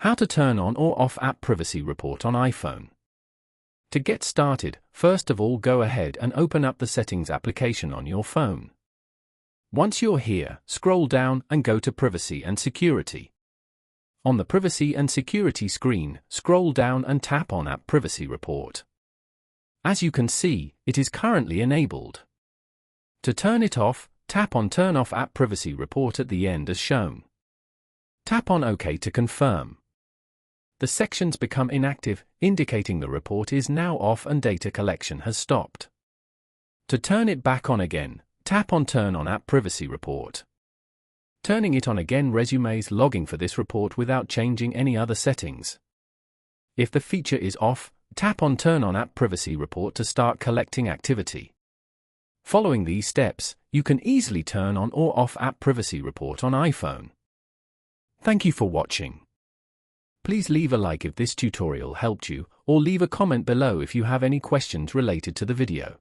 How to turn on or off App Privacy Report on iPhone. To get started, first of all go ahead and open up the Settings application on your phone. Once you're here, scroll down and go to Privacy and Security. On the Privacy and Security screen, scroll down and tap on App Privacy Report. As you can see, it is currently enabled. To turn it off, tap on Turn Off App Privacy Report at the end as shown. Tap on OK to confirm. The sections become inactive, indicating the report is now off and data collection has stopped. To turn it back on again, tap on Turn on App Privacy Report. Turning it on again resumes logging for this report without changing any other settings. If the feature is off, tap on Turn on App Privacy Report to start collecting activity. Following these steps, you can easily turn on or off App Privacy Report on iPhone. Thank you for watching. Please leave a like if this tutorial helped you, or leave a comment below if you have any questions related to the video.